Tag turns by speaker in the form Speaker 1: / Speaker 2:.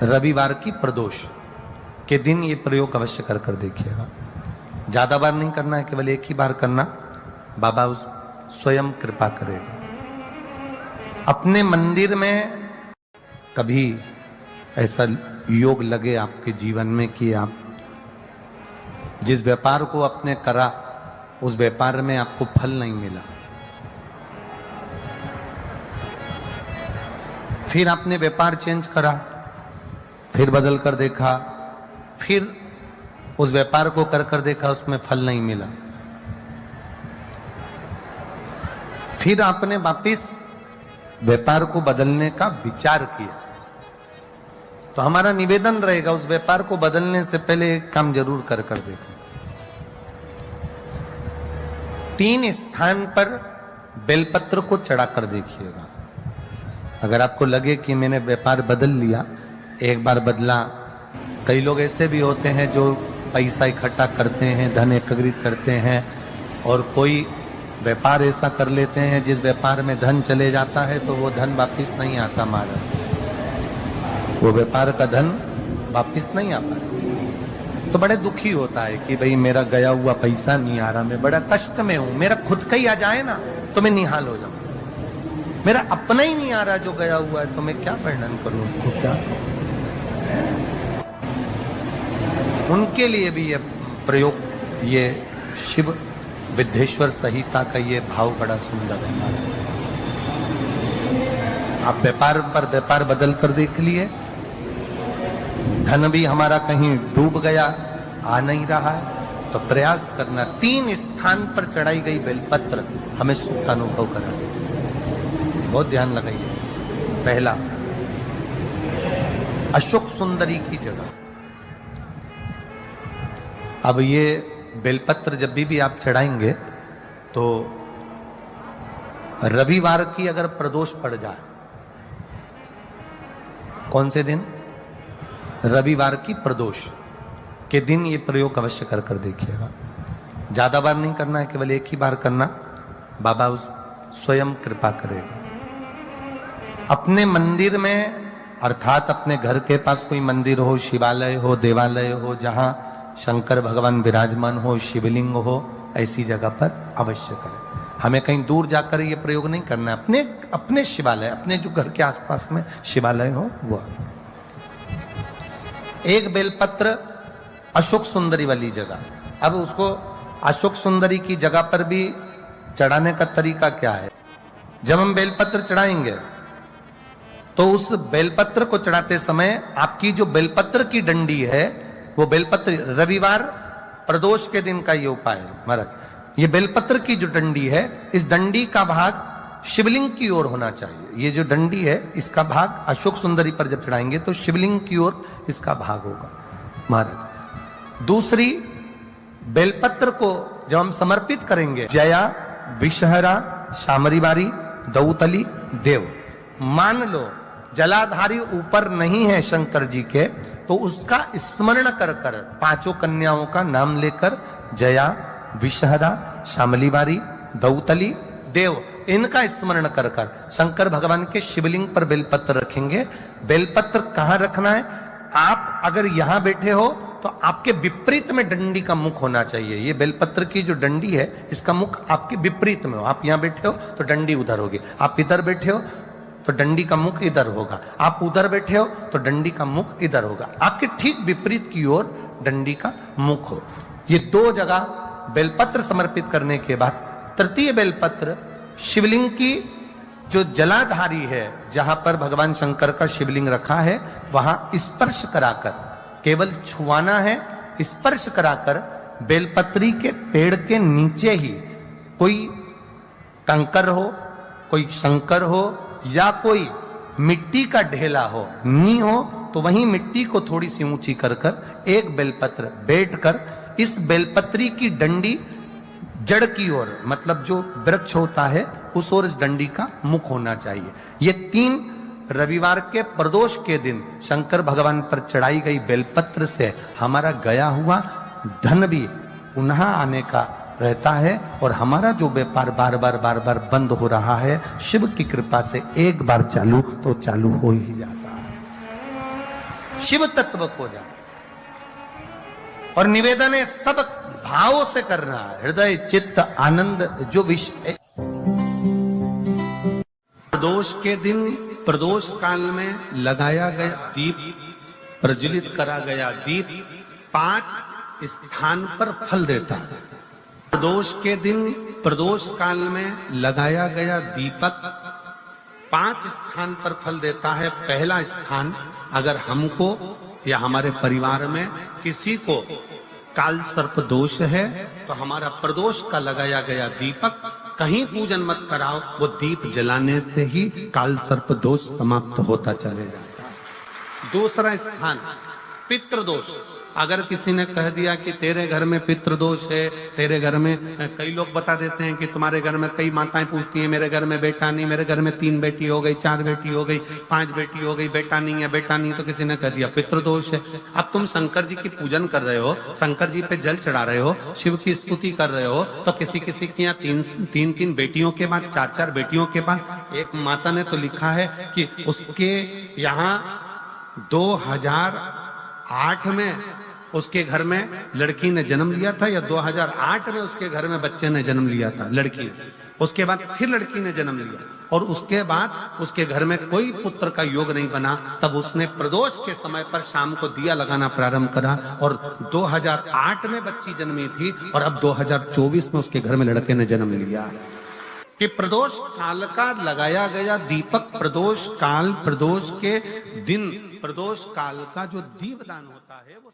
Speaker 1: रविवार की प्रदोष के दिन ये प्रयोग अवश्य कर कर देखिएगा। ज्यादा बार नहीं करना है, केवल एक ही बार करना, बाबा उस स्वयं कृपा करेगा। अपने मंदिर में कभी ऐसा योग लगे आपके जीवन में कि आप जिस व्यापार को आपने करा उस व्यापार में आपको फल नहीं मिला, फिर आपने व्यापार चेंज करा, फिर बदल कर देखा, फिर उस व्यापार को कर कर देखा, उसमें फल नहीं मिला, फिर आपने वापिस व्यापार को बदलने का विचार किया, तो हमारा निवेदन रहेगा उस व्यापार को बदलने से पहले एक काम जरूर कर कर देखो। 3 स्थान पर बेलपत्र को चढ़ा कर देखिएगा। अगर आपको लगे कि मैंने व्यापार बदल लिया, एक बार बदला, कई लोग ऐसे भी होते हैं जो पैसा इकट्ठा करते हैं, धन एकत्रित करते हैं, और कोई व्यापार ऐसा कर लेते हैं जिस व्यापार में धन चले जाता है तो वो धन वापिस नहीं आता, महाराज, वो व्यापार का धन वापिस नहीं आ पाता, तो बड़े दुखी होता है कि भाई मेरा गया हुआ पैसा नहीं आ रहा, मैं बड़ा कष्ट में हूं, मेरा खुद का ही आ जाए ना तो मैं निहाल हो जाऊं, मेरा अपना ही नहीं आ रहा जो गया हुआ है, तो मैं क्या वर्णन करूं उसको, क्या करूं। उनके लिए भी ये प्रयोग, ये शिव विद्येश्वर संहिता का ये भाव बड़ा सुंदर है। आप व्यापार पर व्यापार बदल कर देख लिए, धन भी हमारा कहीं डूब गया, आ नहीं रहा है, तो प्रयास करना। 3 स्थान पर चढ़ाई गई बेलपत्र हमें सुख का अनुभव करा देगी, बहुत ध्यान लगाइए। पहला, अशोक सुंदरी की जगह। अब ये बेलपत्र जब भी आप चढ़ाएंगे तो रविवार की अगर प्रदोष पड़ जाए, कौन से दिन? रविवार की प्रदोष के दिन ये प्रयोग अवश्य कर कर देखिएगा। ज्यादा बार नहीं करना है, केवल एक ही बार करना, बाबा उस स्वयं कृपा करेगा। अपने मंदिर में, अर्थात अपने घर के पास कोई मंदिर हो, शिवालय हो, देवालय हो, जहां शंकर भगवान विराजमान हो, शिवलिंग हो, ऐसी जगह पर अवश्य करें। हमें कहीं दूर जाकर ये प्रयोग नहीं करना है, अपने शिवालय, अपने जो घर के आसपास में शिवालय हो वो। एक बेलपत्र अशोक सुंदरी वाली जगह। अब उसको अशोक सुंदरी की जगह पर भी चढ़ाने का तरीका क्या है? जब हम बेलपत्र चढ़ाएंगे तो उस बेलपत्र को चढ़ाते समय आपकी जो बेलपत्र की डंडी है, वो बेलपत्र, रविवार प्रदोष के दिन का ये उपाय है महाराज, ये बेलपत्र की जो डंडी है, इस डंडी का भाग शिवलिंग की ओर होना चाहिए। ये जो डंडी है इसका भाग अशोक सुंदरी पर जब चढ़ाएंगे तो शिवलिंग की ओर इसका भाग होगा महाराज। दूसरी, बेलपत्र को जब हम समर्पित करेंगे, जया, विषहरा, शामरीवारी, दौतली, देव, मान लो जलाधारी ऊपर नहीं है शंकर जी के, तो उसका स्मरण कर कर 5 कन्याओं का नाम लेकर, जया, विषहरा, शामलीवारी, दौतली, देव, इनका स्मरण कर कर शंकर भगवान के शिवलिंग पर बेलपत्र रखेंगे। बेलपत्र कहां रखना है? आप अगर यहां बैठे हो तो आपके विपरीत में डंडी का मुख होना चाहिए। ये बेलपत्र की जो डंडी है इसका मुख आपके विपरीत में हो। आप यहां बैठे हो तो डंडी उधर होगी, आप इधर बैठे हो तो डंडी का मुख इधर होगा, आप उधर बैठे हो तो डंडी का मुख इधर होगा, आपके ठीक विपरीत की ओर डंडी का मुख हो। ये 2 जगह बेलपत्र समर्पित करने के बाद तृतीय बेलपत्र शिवलिंग की जो जलाधारी है, जहां पर भगवान शंकर का शिवलिंग रखा है, वहां स्पर्श कराकर, केवल छुआना है, स्पर्श कराकर बेलपत्री के पेड़ के नीचे ही कोई कंकर हो, कोई शंकर हो, या कोई मिट्टी का ढेला हो, नी हो, तो वहीं मिट्टी को थोड़ी सी ऊंची कर कर एक बेलपत्र बैठकर इस बेलपत्री की डंडी जड़ की ओर, मतलब जो वृक्ष होता है उस ओर इस डंडी का मुख होना चाहिए। ये 3 रविवार के प्रदोष के दिन शंकर भगवान पर चढ़ाई गई बेलपत्र से हमारा गया हुआ धन भी पुनः आने का रहता है, और हमारा जो व्यापार बार बार बंद हो रहा है, शिव की कृपा से एक बार चालू तो चालू हो ही जाता है। शिव तत्व को जान। और निवेदन है सब भावों से करना है, हृदय चित्त आनंद जो विषय।
Speaker 2: प्रदोष के दिन प्रदोष काल में लगाया गया दीप, प्रज्वलित करा गया दीप 5 स्थान पर फल देता है। प्रदोष के दिन प्रदोष काल में लगाया गया दीपक 5 स्थान पर फल देता है। पहला स्थान, अगर हमको या हमारे परिवार में किसी को काल सर्प दोष है तो हमारा प्रदोष का लगाया गया दीपक कहीं पूजन मत कराओ, वो दीप जलाने से ही काल सर्प दोष समाप्त होता चले जाता है। दूसरा स्थान, पितृदोष। अगर किसी ने कह दिया कि तेरे घर में पितृदोष है, तेरे घर में, कई लोग बता देते हैं कि तुम्हारे घर में, कई माताएं पूछती हैं मेरे घर में बेटा नहीं, मेरे घर में 3 बेटी हो गई, 4 बेटी हो गई, 5 बेटी हो गई, बेटा नहीं है, बेटा नहीं, तो किसी ने कह दिया पितृदोष है। अब तुम शंकर जी की पूजन कर रहे हो, शंकर जी पे जल चढ़ा रहे हो, शिव की स्तुति कर रहे हो, तो किसी किसी की यहाँ 3 बेटियों के बाद, 4 बेटियों के बाद, एक माता ने तो लिखा है कि उसके यहाँ 2008 में उसके घर में लड़की ने जन्म लिया था, या 2008 में उसके घर में बच्चे ने जन्म लिया था, लड़की ने। उसके बाद फिर लड़की ने जन्म लिया और उसके बाद उसके घर में कोई पुत्र का योग नहीं बना। तब उसने प्रदोष के समय पर शाम को दिया लगाना प्रारंभ करा और 2008 में बच्ची जन्मी थी और अब 2024 में उसके घर में लड़के ने जन्म लिया। कि प्रदोष काल का लगाया गया दीपक, प्रदोष काल, प्रदोष के दिन, प्रदोष काल का जो दीपदान होता है वो